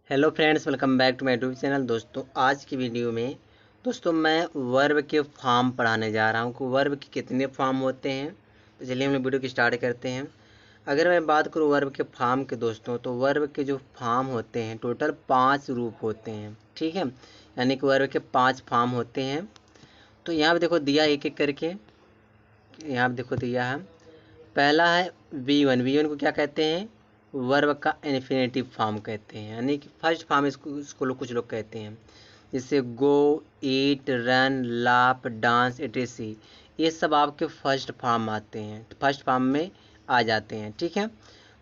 Hello friends, welcome back to my YouTube channel. दोस्तों आज की वीडियो में मैं वर्ब के फॉर्म पढ़ाने जा रहा हूँ कि वर्ब के कितने फॉर्म होते हैं। तो चलिए हम लोग वीडियो की स्टार्ट करते हैं। अगर मैं बात करूँ वर्ब के फॉर्म के दोस्तों, तो वर्ब के जो फॉर्म होते हैं टोटल 5 रूप होते हैं। ठीक है, यानी कि वर्ब के 5 फॉर्म होते हैं। तो यहाँ पर देखो दिया एक एक करके, यहाँ पर देखो दिया है। पहला है V1 को क्या कहते हैं? वर्ब का इन्फिनेटिव फॉर्म कहते हैं, यानी कि फर्स्ट फॉर्म इसको लोग कुछ लोग कहते हैं। जैसे गो, ईट, रन, लाफ, डांस, इटेसी, ये सब आपके फर्स्ट फॉर्म आते हैं, फर्स्ट फॉर्म में आ जाते हैं। ठीक है।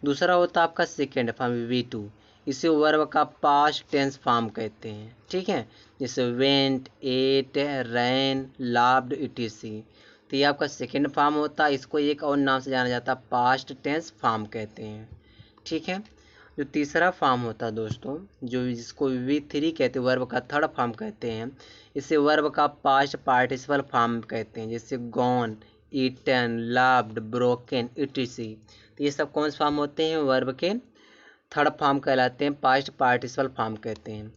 दूसरा होता है आपका सेकेंड फॉर्म V2, इसे वर्ब का पास्ट टेंस फॉर्म कहते हैं। ठीक है, जैसे वेंट, एट, रैन, लाफ्ड, इटेसी, तो ये आपका सेकेंड फॉर्म होता है। इसको एक और नाम से जाना जाता है, पास्ट टेंस फॉर्म कहते हैं। ठीक है। जो तीसरा फॉर्म होता है दोस्तों, जो जिसको V3 कहते हैं, वर्ब का थर्ड फॉर्म कहते हैं, इसे वर्ब का पास्ट पार्टिसिपल फॉर्म कहते हैं। जैसे gone, eaten, loved, broken, etc, तो ये सब कौन से फॉर्म होते हैं? वर्ब के थर्ड फॉर्म कहलाते हैं, पास्ट पार्टिसिपल फॉर्म कहते हैं।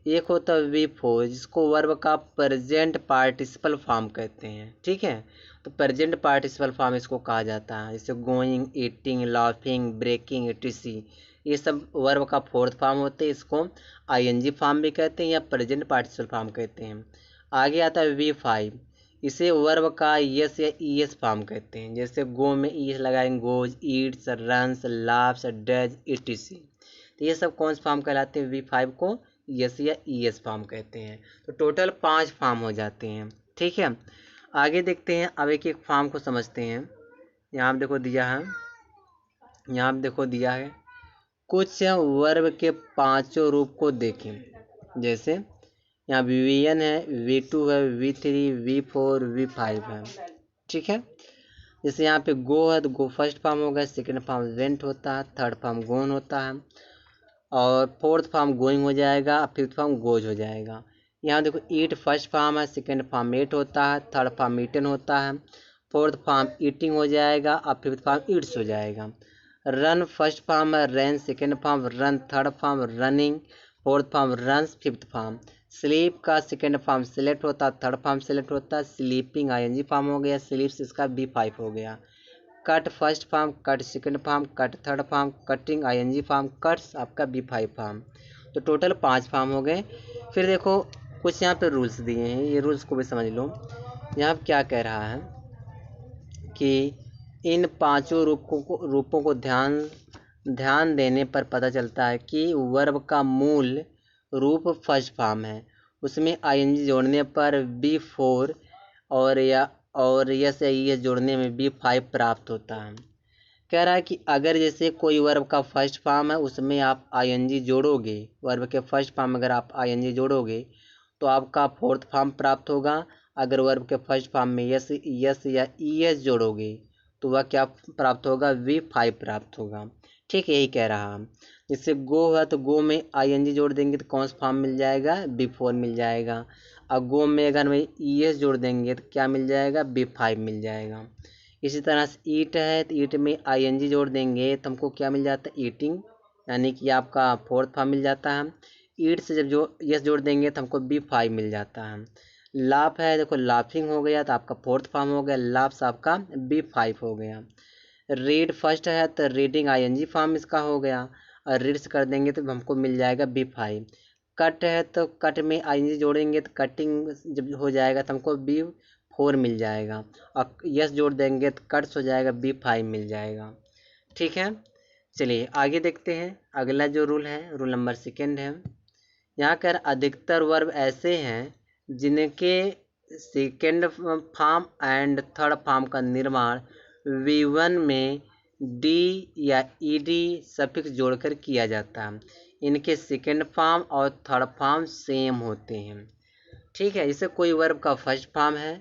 एक होता है V4, जिसको वर्ब का प्रेजेंट पार्टिसिपल फॉर्म कहते हैं। ठीक है, तो प्रेजेंट पार्टिसिपल फॉर्म इसको कहा जाता है। जैसे going, eating, laughing, breaking, etc, ये सब वर्ब का फोर्थ फॉर्म होते हैं। इसको ING फॉर्म भी कहते हैं या प्रेजेंट पार्टिसिपल फॉर्म कहते हैं। आगे आता है V5, इसे वर्ब का यस या ES फॉर्म कहते हैं। जैसे गो में ES लगाएंगे, goes, Yeats, runs, laughs, does, etc., तो ये सब कौन से फॉर्म कहलाते हैं? V5 को यस या ES फॉर्म कहते हैं। तो टोटल 5 फॉर्म हो जाते हैं। ठीक है, आगे देखते हैं। अब एक एक फॉर्म को समझते हैं। यहाँ पे देखो दिया है, यहाँ पे देखो दिया है कुछ वर्ब के पांचों रूप को देखें। जैसे यहाँ V1 है, V2 है, V3, V4, V5 है। ठीक है, जैसे यहाँ पे गो है तो गो फर्स्ट फॉर्म हो गया, सेकेंड फॉर्म वेंट होता है, थर्ड फॉर्म गोन होता है, और फोर्थ फॉर्म गोइंग हो जाएगा, फिफ्थ फॉर्म गोज हो जाएगा। यहाँ देखो ईट फर्स्ट फॉर्म है, सेकेंड फॉर्म एट होता है, थर्ड फॉर्म ईटन होता है, फोर्थ फॉर्म ईटिंग हो जाएगा, और फिफ्थ फॉर्म ईट्स हो जाएगा। रन फर्स्ट फॉर्म है, run second form run, third form running, fourth form runs, fifth form. Sleep का सेकेंड फॉर्म सिलेक्ट होता है, थर्ड फॉर्म सिलेक्ट होता है, स्लीपिंग ING फॉर्म हो गया, स्लीप्स इसका V5 हो गया। Cut first form, cut second form, cut third form, cutting ING form, cuts आपका V5 फॉर्म। तो टोटल 5 फॉर्म हो गए। फिर देखो कुछ यहाँ पे रूल्स दिए हैं, ये रूल्स को भी समझ लो। यहाँ पे क्या कह रहा है कि इन पांचों रूपों को ध्यान देने पर पता चलता है कि वर्ब का मूल रूप फर्स्ट फॉर्म है, उसमें ING जोड़ने पर V4 और यस या ES जोड़ने में V5 प्राप्त होता है। कह रहा है कि अगर जैसे कोई वर्ब का फर्स्ट फॉर्म है, उसमें आप ING जोड़ोगे, वर्ब के फर्स्ट फॉर्म अगर आप ING जोड़ोगे तो आपका फोर्थ फॉर्म प्राप्त होगा। अगर वर्ब के फर्स्ट फॉर्म में यस या ES जोड़ोगे तो वह क्या प्राप्त होगा? V5 प्राप्त होगा। ठीक, यही कह रहा है। जैसे गो है तो गो में ING जोड़ देंगे तो कौन सा फॉर्म मिल जाएगा? V4 मिल जाएगा। और गो में अगर में ES जोड़ देंगे तो क्या मिल जाएगा? V5 मिल जाएगा। इसी तरह से ईट है तो ईट में ING जोड़ देंगे तो हमको क्या मिल जाता है? ईटिंग, यानी कि आपका फोर्थ फॉर्म मिल जाता है। ईट से जब जो यस जोड़ देंगे तो हमको V5 मिल जाता है। लाफ है, देखो लाफिंग हो गया तो आपका फोर्थ फॉर्म हो गया, लाफ्स आपका V5 हो गया। रीड फर्स्ट है तो रीडिंग ING फॉर्म इसका हो गया, और रीड्स कर देंगे तो हमको मिल जाएगा V5। कट है तो कट में ING जोड़ेंगे तो कटिंग जब हो जाएगा तो हमको V4 मिल जाएगा, और यस जोड़ देंगे तो कट्स हो जाएगा, V5 मिल जाएगा। ठीक है, चलिए आगे देखते हैं। अगला जो रूल है, रूल नंबर सेकेंड है। यहाँ कर अधिकतर वर्ब ऐसे हैं जिनके second form and third form का निर्माण V1 में D या ED सफिक्स जोड़कर किया जाता है। इनके सेकेंड फॉर्म और थर्ड फॉर्म सेम होते हैं। ठीक है, जैसे कोई वर्ब का फर्स्ट फॉर्म है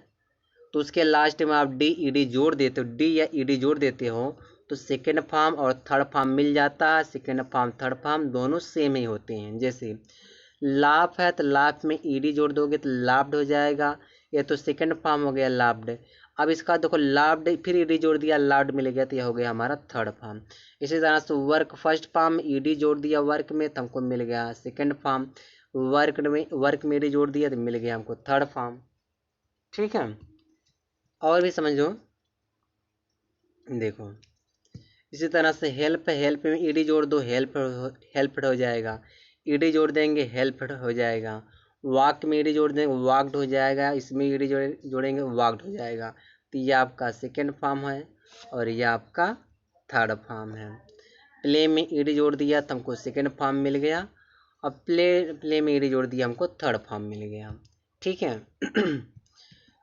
तो उसके लास्ट में आप DED जोड़ देते हो, D या ED जोड़ देते हो तो सेकेंड फॉर्म और थर्ड फॉर्म मिल जाता है। सेकेंड फॉर्म थर्ड फॉर्म दोनों सेम ही होते हैं। जैसे लाफ है तो लाफ में ED जोड़ दोगे तो लाफ्ड हो जाएगा, ये तो सेकंड फॉर्म हो गया लाफ्ड। अब इसका देखो लाव्ड, फिर ईडी जोड़ दिया, लाव्ड मिल गया, तो यह हो गया हमारा थर्ड फॉर्म। इसी तरह से वर्क फर्स्ट फॉर्म, ईडी जोड़ दिया वर्क में तो हमको मिल गया सेकेंड फॉर्म, वर्क में ईडी जोड़ दिया तो मिल गया हमको थर्ड फॉर्म। ठीक है, और भी समझो, देखो इसी तरह से हेल्प, हेल्प में ईडी जोड़ दो, हेल्प्ड हो जाएगा, ईडी जोड़ देंगे हेल्प्ड हो जाएगा, वाक में ईडी जोड़ देंगे वाक्ड हो जाएगा, इसमें ईडी जोड़ेंगे वाक्ड हो जाएगा। तो ये आपका सेकेंड फॉर्म है और ये आपका थर्ड फॉर्म है। प्ले में ईडी जोड़ दिया तो हमको सेकेंड फॉर्म मिल गया, और प्ले में ईडी जोड़ दिया हमको थर्ड फॉर्म मिल गया। ठीक है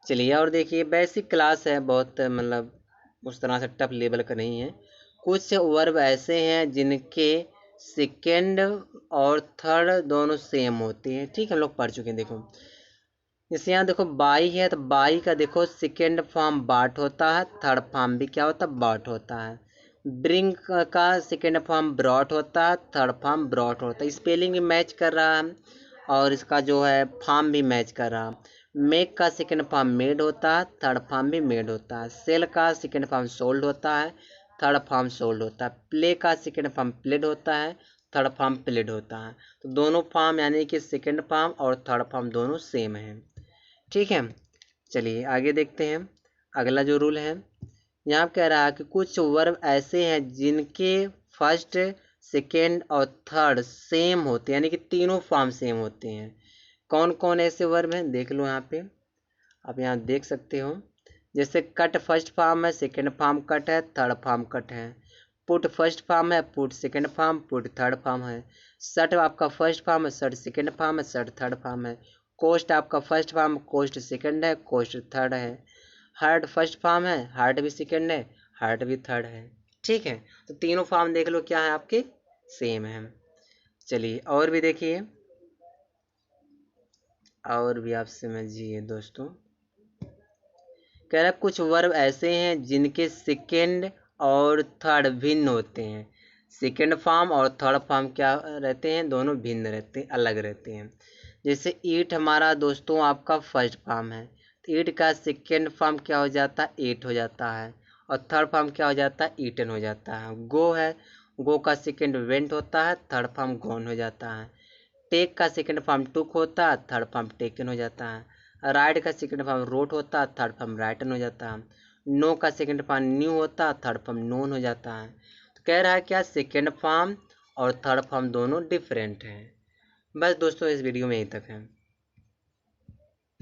चलिए और देखिए, बेसिक क्लास है, बहुत मतलब उस तरह से टफ लेवल का नहीं है। कुछ वर्ब ऐसे हैं जिनके सेकेंड और थर्ड दोनों सेम होते हैं। ठीक है, हम लोग पढ़ चुके हैं। देखो जैसे यहाँ देखो बाई है, तो बाई का देखो सेकेंड फॉर्म बाट होता है, थर्ड फॉर्म भी क्या होता है, बाट होता है। ब्रिंग का सेकेंड फॉर्म ब्रॉट होता है, थर्ड फॉर्म ब्रॉट होता है। स्पेलिंग भी मैच कर रहा है और इसका जो है फॉर्म भी मैच कर रहा है। मेक का सेकेंड फॉर्म मेड होता है, थर्ड फॉर्म भी मेड होता है। सेल का सेकेंड फॉर्म सोल्ड होता है, थर्ड फॉर्म सोल्ड होता है। प्ले का सेकेंड फॉर्म प्लेड होता है, थर्ड फॉर्म प्लेड होता है। तो दोनों फॉर्म यानी कि सेकेंड फॉर्म और थर्ड फॉर्म दोनों सेम हैं। ठीक है, चलिए आगे देखते हैं अगला जो रूल है। यहाँ कह रहा है कि कुछ वर्ब ऐसे हैं जिनके फर्स्ट, सेकेंड और थर्ड सेम होते हैं, यानी कि तीनों फॉर्म सेम होते हैं। कौन कौन ऐसे वर्ब हैं देख लो यहाँ पे, आप यहाँ देख सकते हो। जैसे कट फर्स्ट फॉर्म है, सेकेंड फॉर्म कट है, थर्ड फॉर्म कट है। पुट फर्स्ट फॉर्म है, put second form, put third form है। शट आपका फर्स्ट फॉर्म है, शट सेकेंड फॉर्म है, शट थर्ड फॉर्म है। कोस्ट आपका फर्स्ट फॉर्म, कोस्ट सेकेंड है, कोस्ट थर्ड है। हार्ट फर्स्ट फॉर्म है, हार्ट भी सेकेंड है, हार्ट भी थर्ड है। ठीक है, तो तीनों फॉर्म देख लो क्या है आपके, सेम है। चलिए और भी देखिए, और भी आप समझिए दोस्तों। कह रहा कुछ वर्ब ऐसे हैं जिनके सेकेंड और थर्ड भिन्न होते हैं। सेकेंड फॉर्म और थर्ड फॉर्म क्या रहते हैं, दोनों भिन्न रहते हैं, अलग रहते हैं। जैसे ईट हमारा दोस्तों आपका फर्स्ट फॉर्म है, तो ईट का सेकेंड फॉर्म क्या हो जाता है, ईट हो जाता है, और थर्ड फॉर्म क्या हो जाता है, ईटन हो जाता है। गो है, गो का सेकेंड वेंट होता है, थर्ड फॉर्म गॉन हो जाता है। टेक का सेकेंड फॉर्म टुक होता है, थर्ड फॉर्म टेकन हो जाता है। राइट का सेकेंड फॉर्म रोट होता है, थर्ड फॉर्म राइटन हो जाता है। नो का सेकेंड फॉर्म न्यू होता है, थर्ड फॉर्म नोन हो जाता है। तो कह रहा है क्या, सेकेंड फॉर्म और थर्ड फॉर्म दोनों डिफरेंट हैं। बस दोस्तों इस वीडियो में यहीं तक है।